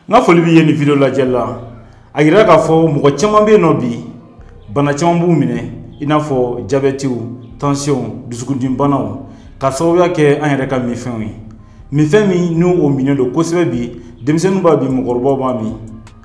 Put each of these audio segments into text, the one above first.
N'a foli bɛ ye ni vidéo lajɛli la a yira k'a fɔ mɔgɔ caman bɛ yen nɔ bi bana caman b'u minɛ i n'a fɔ diabète, tension, dusukundimibanaw ka sababuya kɛ an yɛrɛ ka minfɛnw ye minfɛn min n'u o minɛ don kosɛbɛ bi denmisɛnninw b'a bi mɔgɔkɔrɔbaw b'a min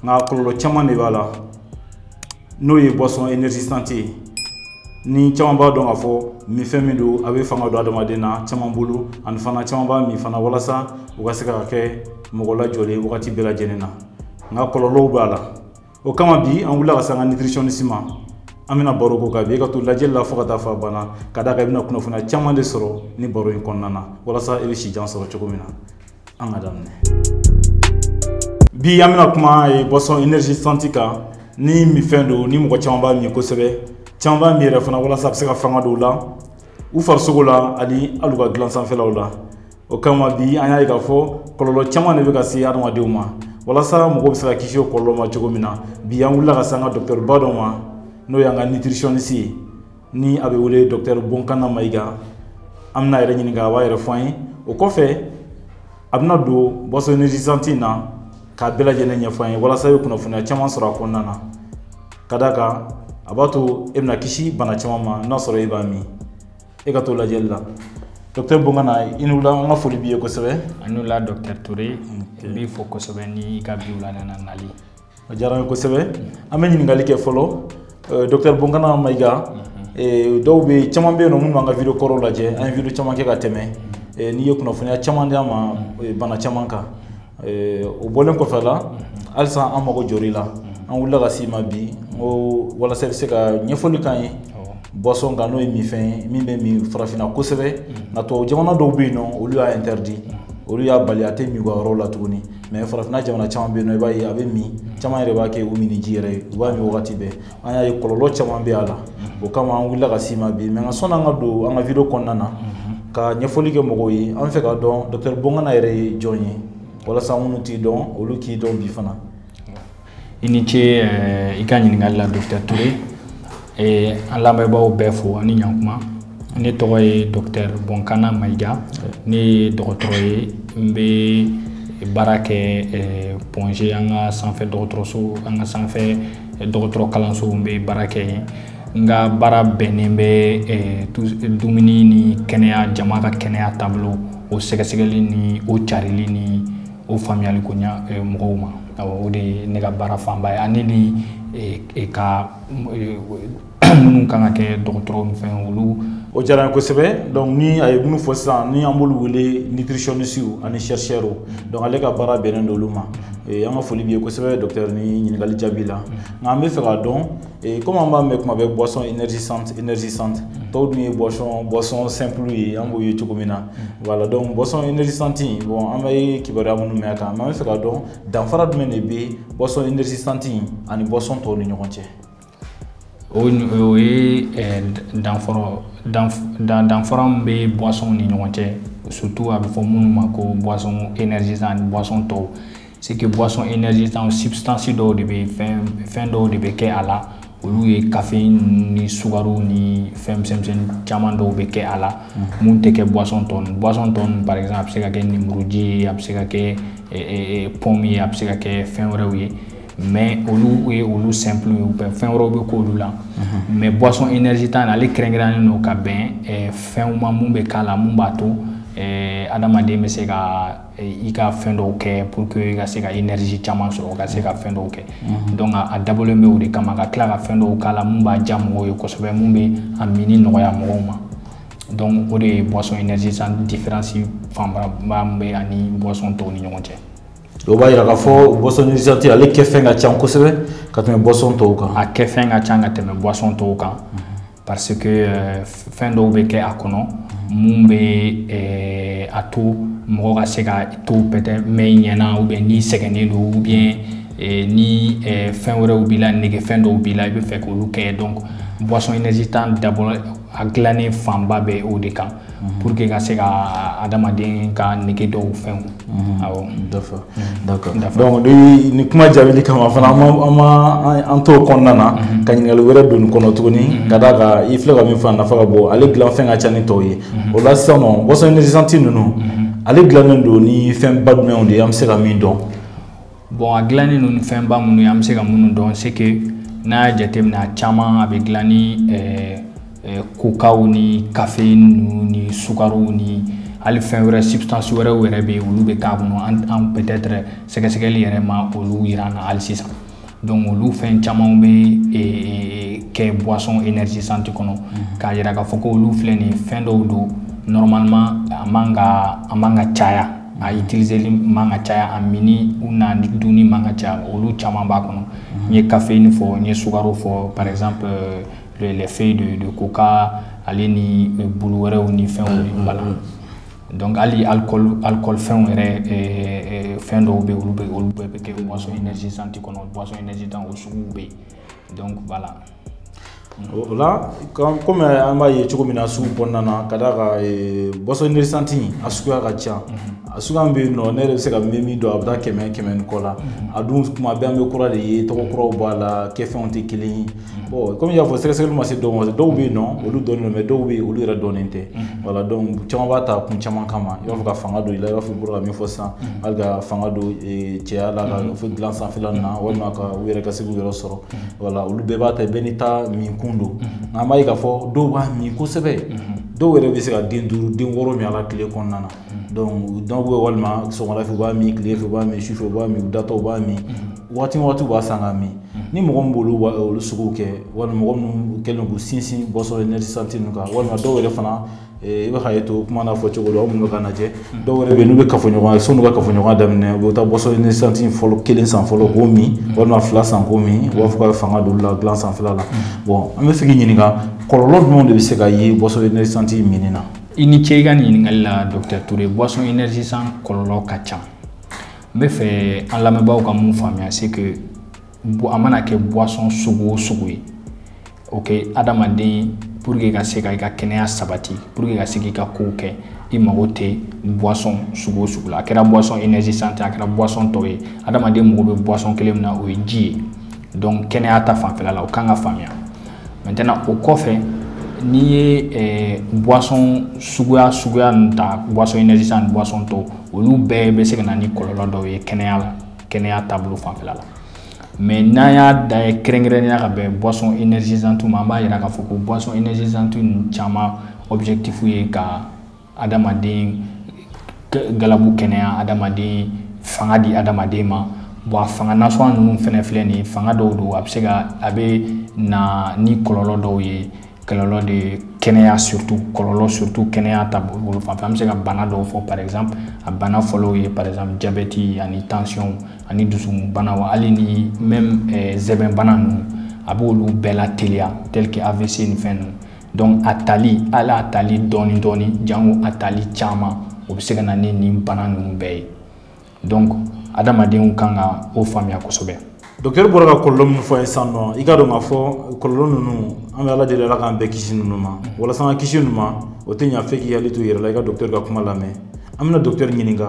nka kɔlɔlɔ caman de b'a la n'o ye boisson énergisante ye ni caman b'a dɔn k'a fɔ minfɛn min don a bɛ fanga don adamaden na caman bolo ani fana caman b'a min fana walasa u ka se ka kɛ mɔgɔ lajɔlen wagati bɛɛ lajɛlen na nka kɔlɔlɔw b'a la o kama bi an wulila ka se an ka nutritionniste ma an bɛna baro k'o kan bi e ka to lajɛli la fo ka taa fɔ a banna ka d'a kan i bɛna kunnafoniya caman de sɔrɔ ni baro in kɔnɔna na walasa e bɛ sijan sɔrɔ cogo min na an ka daminɛ bi an bɛna kuma boisson énergisante kan ni minfɛn don ni mɔgɔ caman b'a min kosɛbɛ caman b'a min yɛrɛ fana walasa a bɛ se ka fanga don u la u farisogo la ani hali u ka dilan sanfɛlaw la o kama bi an y'a ye k'a fɔ kɔlɔlɔ caman de bɛ ka se adamadenw ma walasa mɔgɔw bɛ se ka kisi o kɔlɔlɔ ma cogo min na bi an wulila ka se an ka docteur ba dɔ ma n'o y'an ka nutritionniste ye ni a bɛ wele docteur Bonkana Mayiga an bɛna a yɛrɛ ɲininka a b'a yɛrɛ fɔ an ye o kɔfɛ a bɛna don boisson énergisante in na k'a bɛɛ lajɛlen ɲɛfɔ an ye walasa i bɛ kunnafoniya caman sɔrɔ a kɔnɔna na ka d'a kan a b'a to e bɛna kisi bana caman ma n'a sɔrɔ e b'a min e ka to lajɛli la docteur Bonkana i ni wula an ka foli b'i ye kosɛbɛ a ni wula docteur Touré n b'i fo kosɛbɛ ni i ka bi wula nana nali o diyara n ye kosɛbɛ an bɛ ɲininkali kɛ fɔlɔ docteur Bonkana Mayiga dɔw bɛ caman bɛ yen nɔ minnu b'an ka vidéo kɔrɔw lajɛ an ye vidéo caman kɛ ka tɛmɛ n'i ye kunnafoniya caman di an ma bana caman kan o bɔlen kɔfɛ la halisa an mago jɔr'i la an wulila ka s'i ma bi n ko walasa i bɛ se ka ɲɛfɔli k'an ye boisson kan n'o ye minfɛn ye min bɛ min farafinna kosɛbɛ nka tubabu jamana dɔw bɛ yen nɔ olu y'a interdit olu y'a bali a tɛ min u ka yɔrɔw la tuguni mais farafinna jamana caman bɛ yen nɔ i b'a ye a bɛ min caman yɛrɛ b'a kɛ u mini ji yɛrɛ ye u b'a min wagati bɛɛ an y'a ye kɔlɔlɔ caman bɛ a la o kama an wulila ka s'i ma bi mais nka sɔnni an ka don an ka vidéo kɔnɔna na ka ɲɛfɔli kɛ mɔgɔw ye an fɛ k'a dɔn docteur Bonkana yɛrɛ ye jɔn ye walasa minnu t'i dɔn olu k'i dɔn bi fana. I ni ce i ka ɲininkali la docteur Touré an lamɛnbaaw bɛɛ fo ani ɲankuma ne tɔgɔ ye docteur Bonkana Mayiga ne ye dɔgɔtɔrɔ ye n bɛ baara kɛ Pongé an ka sanfɛ dɔgɔtɔrɔso an ka sanfɛ dɔgɔtɔrɔ kalanso n bɛ baara kɛ yen n ka baara bɛnnen bɛ dumuni ni kɛnɛya jama ka kɛnɛya taabolo o sɛgɛsɛgɛli ni o carili ni o faamuyali ko ɲa mɔgɔw ma o de ye ne ka baara fanba ye ani ni ka minnu kan ka kɛ dɔgɔtɔrɔ ni fɛn olu o diyara n ye kosɛbɛ donc ni a ye minnu fɔ sisan ni an b'olu wele nutritionniste ani chercheurs donc ale ka baara bɛnnen don olu ma an ka foli b'i ye kosɛbɛ docteur ni ɲininkali jaabi la nka an bɛ fɛ k'a dɔn comme an b'a mɛn kuma bɛɛ boisson énergisante tɔw dun ye boisson simple ye an b'o ye cogo min na voilà donc boisson énergisante bon an bɛ kibaruya minnu mɛn a kan mais an bɛ fɛ k'a dɔn danfara jumɛn de bɛ boisson énergisante ani boisson tɔw ni ɲɔgɔn cɛ. o ye danfara min bɛ boisson ni ɲɔgɔn cɛ surtout a bɛ fɔ minnu ma ko boisson énergisante ani boisson tɔw c'est que boisson énergisante substance dɔw de bɛ fɛn dɔw de bɛ kɛ a la olu ye caféine ni sukaro ni fɛn misɛnnin caman dɔw bɛ kɛ a la mun tɛ kɛ boisson tɔ ninnu par exemple a bɛ se ka kɛ lemuruji ye a bɛ se ka kɛ pomme ye a bɛ se ka kɛ fɛn wɛrɛw ye mais olu ye olu simple ye fɛn wɛrɛw bɛ k'olu la mais boisson énergisante ale kɛrɛnkɛrɛnnen don ka bɛn fɛnw ma mun bɛ k'a la mun b'a to adamaden bɛ se ka i ka fɛn dɔw kɛ pour que i ka se ka énergie caman sɔrɔ o ka se ka fɛn dɔw kɛ donc a dabɔlen bɛ o de kama ka tila ka fɛn dɔw k'a la mun b'a diya mɔgɔw ye kosɛbɛ mun bɛ a mini nɔgɔya mɔgɔw ma donc o de ye boisson énergisante différence fanba min bɛ ani boisson tɔw ni ɲɔgɔn cɛ. o b'a jira k'a fɔ boisson énergisante ale kɛfɛn ka ca kosɛbɛ ka tɛmɛ boisson tɔw kan. a kɛfɛn ka ca ka tɛmɛ boisson tɔw kan parce que fɛn dɔw bɛ kɛ a kɔnɔ mun bɛ a to mɔgɔ ka se ka to peut-être mɛn ɲɛna ou bien ni sɛgɛnnen don ou bien ni fɛn wɛrɛw b'i la negefɛn dɔw b'i la i bɛ fɛ k'olu kɛ donc boisson énergisante dabɔ a dilannen fanba bɛ o de kan pour que ka se ka adamaden ka nege dɔw fɛnw awɔ d'accord donc ni kuma jaabili kama fana an t'o kɔnɔna na ka ɲininkali wɛrɛ don nin kɔnɔ tuguni ka d'a kan i filɛ ka min fɔ a nafa ka bon ale dilan fɛn ka ca ni tɔw ye o la sisan nɔ boisson énergisante ninnu ale dilannen don ni fɛn ba jumɛnw de ye an bɛ se ka min dɔn. bon a dilanni ninnu fɛnba minnu ye an bɛ se ka minnu dɔn c'est que n'a y'a jateminɛ a caman a bɛ dilan ni kokaw ni caféine ni sukaro ni hali fɛn wɛrɛ substance wɛrɛw yɛrɛ bɛ yen olu bɛ k'a kɔnɔ an peut-être sɛgɛsɛgɛli yɛrɛ ma olu yira an na hali sisan donc olu fɛn caman bɛ kɛ boisson énergisante kɔnɔ k'a yira k'a fɔ ko olu filɛ nin fɛn dɔw don normalement a man ka caya a utiliser man ka caya a mini ou na dunni man ka caya olu caman b'a kɔnɔ n ye caféine fɔ n ye sukaro fɔ par exemple les feuilles de coca ale ni bulu wɛrɛw ni fɛnw voilà donc ali alcool fɛnw yɛrɛ fɛn dɔw bɛ olu bɛɛ bɛ kɛ boisson énergisante kɔnɔ boisson énergisante o suguw bɛ yen donc voilà. O la comme an b'a ye cogo min na sugu kɔnɔna na ka d'a kan boisson énergisante a suguya ka ca a suguya bɛ yen nɔ ne yɛrɛ bɛ se ka min dɔn a bɛ taa 100 ni kɔ la a dun kuma bɛɛ an bɛ kura de ye tɔgɔ kuraw b'a la kɛfɛnw tɛ kelen ye bon comme i y'a fɔ sɛgɛsɛgɛli ma se dɔw ma dɔw bɛ yen nɔ olu dɔnnen don mais dɔw bɛ yen olu yɛrɛ dɔnnen tɛ voilà donc caman b'a ta kun caman kama i b'a fɔ ka fanga don i la i b'a fɔ i bɔra ka min fɔ sisan hali ka fanga don cɛya la ka fɔ dilan sanfɛla ninnu na walima ka u yɛrɛ ka se k'u yɛrɛ sɔrɔ voilà olu bɛɛ b'a ta bɛɛ n'i ta min kun don nka an b'a ye k'a fɔ dɔw b'a min kosɛbɛ dɔw yɛrɛ bɛ se ka den 5 den 6 min a la tile kɔnɔna na donc dɔw bɛ walima sɔgɔmada fɛ u b'a min tile fɛ u b'a min sufɛ u b'a min u datɔ u b'a min waati u b'a san k'a min ni mɔgɔ min b'olu olu suguw kɛ walima mɔgɔ minnu kɛlen k'u sinsin boisson énergisante ninnu kan walima dɔw yɛrɛ fana i bɛ ka ye to kuma n'a fɔ cogo la aw minnu bɛ ka lajɛ dɔw yɛrɛ bɛ yen n'u bɛ kafoɲɔgɔnya sɔnni u ka kafoɲɔgɔnya daminɛ u bɛ taa boisson énergisante fɔlɔ 1 san fɔlɔ k'o min walima 2 san k'o min u b'a fɔ ka fanga don la dilan sanfɛla la bon an bɛ fɛ k'i ɲininka kɔlɔlɔ jumɛn de bɛ se ka ye boisson énergisante minni na. I ni ce i ka nin ɲininkali la Dr Toure boisson énergisante kɔlɔlɔ ka ca n bɛ fɛ an lamɛnbaaw ka mun faamuya c'est que a mana kɛ boisson sugu o sugu ye ok adamaden pour que ka se ka i ka kɛnɛya sabati pour que ka se k'i ka kow kɛ i mago tɛ boisson sugu o sugu la a kɛra boisson énergisante a kɛra boisson tɔw ye adamaden mago bɛ boisson kelen min na o ye ji ye donc kɛnɛya ta fanfɛla la o kan ka faamuya maintenant o kɔfɛ n'i ye boisson suguya ninnu ta boisson énergisante boisson tɔw olu bɛɛ bɛ se ka na ni kɔlɔlɔ dɔw ye kɛnɛya la kɛnɛya taabolo fanfɛla la mais n'an y'a da ye kɛrɛnkɛrɛnnenya ka bɛn boisson énergisante ma an b'a yira k'a fɔ ko boisson énergisante ninnu caman objectif ye ka adamaden galabu kɛnɛya adamaden fanga di adamaden ma bon a fanga nasɔn ninnu fɛnɛ filɛ nin ye fanga dɔw don a bɛ na ni kɔlɔlɔ dɔw ye kɔlɔlɔ de kɛnɛya surtout kɛnɛya taabolo fanfɛ an bɛ se ka bana dɔw fɔ par exemple a bana fɔlɔw ye par exemple diabète ani tension ani dusukun hali ni même zɛbɛn bana ninnu a b'olu bɛɛ la teliya tel que AVC ni fɛn ninnu donc a tali hali a tali dɔɔni jango a tali caman o bɛ se ka na ni nin bana ninnu bɛɛ ye donc adamadenw kan ka o faamuya kosɛbɛ. Docteur bɔra ka kɔlɔlɔ minnu fɔ an ye sisan nɔ i ka dɔn k'a fɔ kɔlɔlɔ ninnu an bɛ Ala deli Ala k'an bɛɛ kisi ninnu ma walasa an ka kisi ninnu ma o tɛ ɲɛ fɛ k'i hakili to i yɛrɛ la i ka docteur ka kuma lamɛn an bɛna docteur ɲininka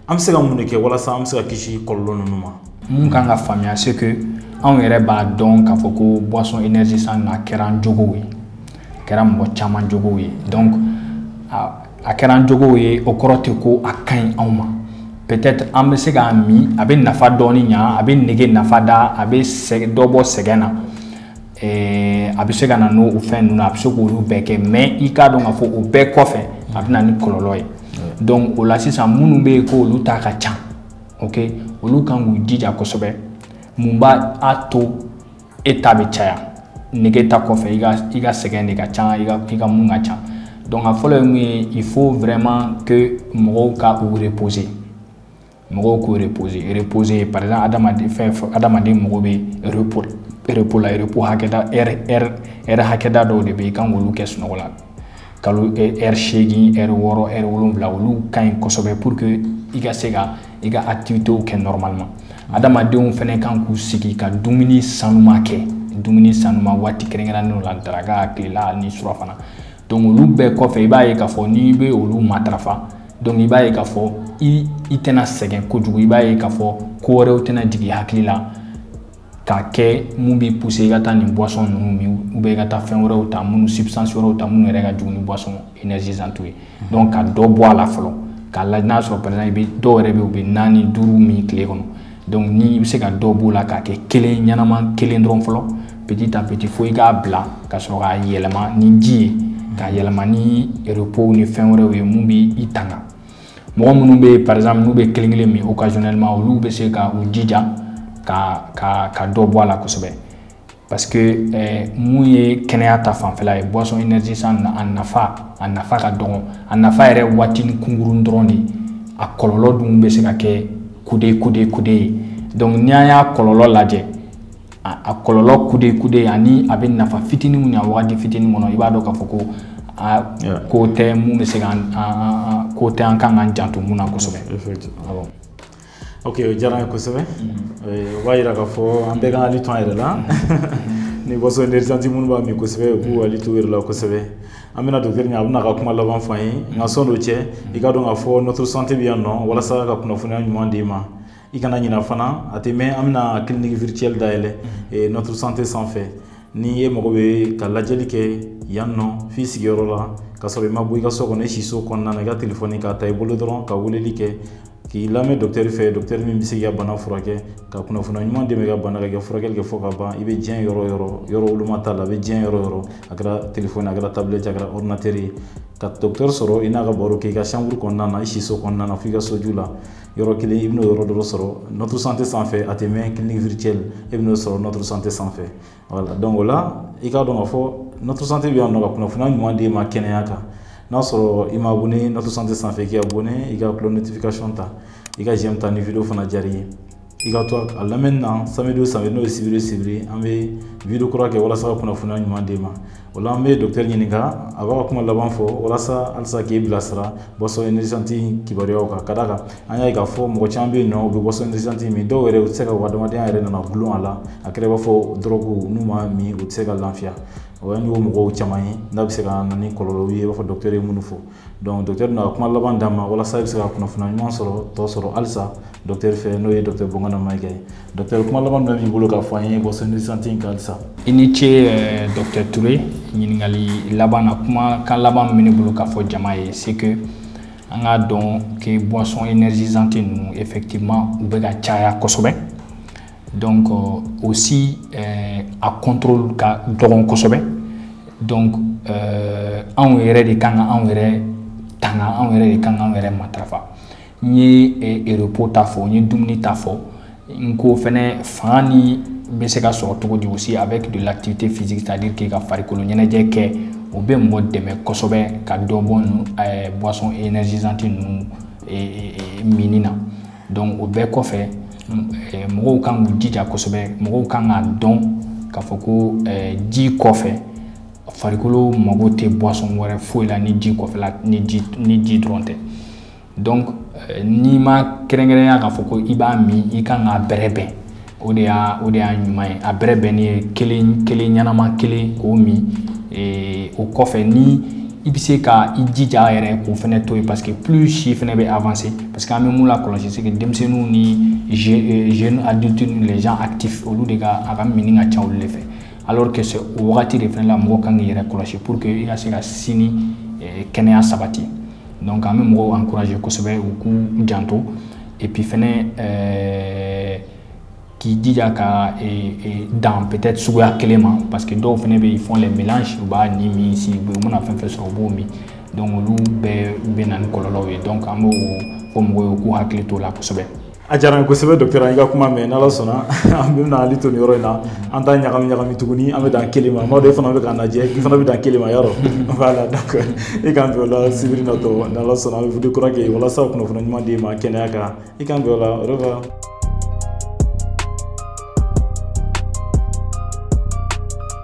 an bɛ se ka mun de kɛ walasa an bɛ se ka kisi kɔlɔlɔ ninnu ma. Mun kan ka faamuya c'est que anw yɛrɛ b'a dɔn k'a fɔ ko boisson énergisante a kɛra an jogow ye a kɛra mɔgɔ caman jogow ye donc a kɛra an jogow ye o kɔrɔ tɛ ko a ka ɲi anw ma. Peut-être an bɛ se k'a min a bɛ nafa dɔɔni ɲa a bɛ nege nafa da a bɛ dɔ bɔ sɛgɛn na a bɛ se ka na n'o fɛn ninnu a bɛ se k'olu bɛɛ kɛ mais i k'a dɔn k'a fɔ o bɛɛ kɔfɛ a bɛ na ni kɔlɔlɔ ye donc o la sisan minnu bɛ yen ko olu ta ka ca ok olu kan k'u jija kosɛbɛ mun b'a to e ta bɛ caya nege ta kɔfɛ i ka sɛgɛn de ka ca i ka mun ka ca donc a fɔlɔ ye mun ye il faut vraiment que mɔgɔw ka u reposer. Mɔgɔw k'u reposer par exemple adamaden mago bɛ repos la repos hakɛda heure hakɛda dɔw de bɛ yen i kan k'olu kɛ sunɔgɔ la kalo heure 8 heure 6 heure 7 olu ka ɲi kosɛbɛ pour que i ka se ka i ka activités kɛ normalement adamadenw fɛnɛ kan k'u sigi ka dumuni sanuma kɛ dumuni sanuma waati kɛrɛnkɛrɛnnen la daraka tilela ni surafana donc olu bɛɛ kɔfɛ i b'a ye k'a fɔ n'i bɛ olu matarafa donc i b'a ye k'a fɔ i tɛna sɛgɛn kojugu i b'a ye k'a fɔ ko wɛrɛw tɛna jigin hakili la k'a kɛ mun b'i pousser i ka taa nin boisson ninnu min ou bien i ka taa fɛn wɛrɛw ta minnu substance wɛrɛw ta minnu yɛrɛ ka jugu ni boisson énergisante ye donc ka dɔ bɔ a la fɔlɔ k'a lajɛ n'a sɔrɔ par exemple i bɛ dɔw yɛrɛ bɛ yen u bɛ 4 5 min tile kɔnɔ donc ni bɛ se ka dɔ b'o la k'a kɛ kelen ɲɛnama kelen dɔrɔn fɔlɔ petit à petit fo i k'a bila ka sɔrɔ k'a yɛlɛma ni ji ye k'a yɛlɛma ni repos ni fɛn wɛrɛw ye mun bɛ i tanga mɔgɔ minnu bɛ par exemple n'u bɛ kelen kelen min occasionnellement olu bɛ se ka u jija ka dɔ bɔ a la kosɛbɛ parce que mun ye kɛnɛya ta fanfɛla ye boisson énergisante a nafa ka dɔgɔ a nafa yɛrɛ waatini kunkurun dɔrɔn de a kɔlɔlɔ dun bɛ se ka kɛ kude ye donc ni an y'a kɔlɔlɔ lajɛ a kɔlɔlɔ kude ani a bɛ nafa fitinin mun ye a waati fitinin kɔnɔ i b'a dɔn k'a fɔ ko ko tɛ mun bɛ se ka ko tɛ an kan k'an janto mun na kosɛbɛ. Ok, o diyara n ye kosɛbɛ o b'a yira k'a fɔ an bɛɛ kan hakili to an yɛrɛ la ni boisson énergisante minnu b'a min kosɛbɛ u k'u hakili to u yɛrɛ la kosɛbɛ an bɛna docteur ɲɛ a bɛna ka kuma laban fɔ an ye nka sɔn n'o cɛ i ka dɔn k'a fɔ notre santé bɛ yan nɔ walasa ka kunnafoniya ɲuman d'i ma i kana ɲina fana a tɛ mɛn an bɛna clinique virtuelle dayɛlɛ notre santé sanfɛ ni e mago bɛ ka lajɛli kɛ yan nɔ f'i sigiyɔrɔ la ka sɔrɔ i ma bɔ i ka so kɔnɔ i si so kɔnɔna na i ka telefɔni k'a ta i bolo dɔrɔn ka weleli kɛ k'i lamɛn docteur fɛ docteur min bɛ se k'i ka bana furakɛ ka kunnafoniya ɲuman dɛmɛ i ka bana ka kɛ furakɛli kɛ fɔ ka ban i bɛ diɲɛ yɔrɔ woloma t'a la a bɛ diɲɛ yɔrɔ a kɛra telefɔni a kɛra tablette a kɛra ordinateur ye ka docteur sɔrɔ i n'a ka baro kɛ i ka chambre kɔnɔna na i si so kɔnɔna na f'i ka soju la yɔrɔ kelen i bɛn'o yɔrɔ dɔ sɔrɔ notre santé sanfɛ a tɛ mɛn clinique virtuelle e bɛn'o sɔrɔ notre santé sanfɛ voilà donc o la i k'a dɔn k'a fɔ notre santé bɛ yan nɔ ka kunnafoniya ɲuman d'e ma kɛnɛya kan n'a sɔrɔ i ma abonné notre santé sanfɛ i k'i abonné i ka cloche notification ta i ka j'aime ta ni vidéo fana diyara i ye i ka to a lamɛnni na samedi o samedi n'o ye sibiri an bɛ vidéo kura kɛ walasa ka kunnafoniya ɲuman d'e ma o la an bɛ docteur ɲininka a b'a ka kuma laban fɔ walasa halisa k'e bilasira boisson énergisante kibaruyaw kan ka d'a kan an y'a ye k'a fɔ mɔgɔ caman bɛ yen nɔ u bɛ boisson énergisante min dɔw yɛrɛ u tɛ se ka u ka adamadenya yɛrɛ nana gulon a la a kɛra i b'a fɔ drogue n'u m'a min u tɛ se ka lafiya o y'an y'o mɔgɔw caman ye n'a bɛ se ka na ni kɔlɔlɔw ye i b'a fɔ docteur ye minnu fɔ donc docteur bɛna ka kuma laban d'a ma walasa i bɛ se ka kunnafoniya ɲuman sɔrɔ tɔ sɔrɔ halisa docteur fɛ n'o ye docteur Bongana Mayiga ye docteur kuma laban dɔ b'i bolo k'a fɔ an ye boisson énergisante kan halisa. I ni ce docteur Touré ɲininkali laban na kuma kan laban min bɛ ne bolo k'a fɔ jama ye c'est que an k'a dɔn que boisson énergisante ninnu effectivement u bɛ ka caya kosɛbɛ donc aussi a contrôle ka dɔgɔn kosɛbɛ donc anw yɛrɛ de kan ka anw yɛrɛ tanga anw yɛrɛ de kan ka anw yɛrɛ matarafa n ye repos ta fɔ n ye dumuni ta fɔ n ko fɛnɛ fanga ni bɛ se ka sɔrɔ cogo di aussi avec de l'activité physique c'est-à-dire k'i ka farikolo ɲɛnajɛ kɛ o bɛ mɔgɔ dɛmɛ kosɛbɛ ka dɔ bɔ boisson énergisante ninnu minni na donc o bɛɛ kɔfɛ mɔgɔw kan k'u jija kosɛbɛ mɔgɔw kan k'a dɔn k'a fɔ ko ji kɔfɛ farikolo mago tɛ boisson wɛrɛ foyi la ni ji kɔfɛla ni ji dɔrɔn tɛ donc n'i ma kɛrɛnkɛrɛnya k'a fɔ ko i b'a min i kan k'a bɛrɛbɛn o de y'a ɲuman ye a bɛrɛbɛnni ye kelen ɲɛnama kelen k'o min o kɔfɛ ni i bɛ se ka i jija yɛrɛ k'o fɛnɛ to yen parce que plus si fɛnɛ bɛ avancer parce que an bɛ mun lakɔlɔsi c'est que denmisɛnninw ni jeunes adultes ni les gens actifs olu de ka a ka minni ka ca olu de fɛ alors que o wagati de fɛnɛ la mɔgɔ kan k'i yɛrɛ kɔlɔsi pour que i ka se ka sini kɛnɛya sabati donc an bɛ mɔgɔw encourager kosɛbɛ u k'u janto et puis fɛnɛ k'i jija ka dan peut-être suguya kelen ma parce que dɔw fɛnɛ bɛ ils font les mélanges u b'a ni min si u mana fɛn fɛn sɔrɔ u b'o min donc olu bɛɛ bɛ na ni kɔlɔlɔw ye donc an b'o fɔ mɔgɔw ye k'u hakili t'o la kosɛbɛ. A diyara n ye kosɛbɛ docteur an y'i ka kuma mɛn n'Ala sɔnna an bɛna hakili to nin yɔrɔ in na an t'a ɲagami tuguni an bɛ dan kelen ma m'a dɔn e fana bɛ k'an lajɛ i fana bɛ dan kelen ma yarɔ voilà donc i k'an bɛn o la sibiri natɔ n'Ala sɔnna an bɛ vidéo kura kɛ walasa kunnafoni ɲuman d'e ma kɛnɛya kan i k'an bɛn o la au revoir.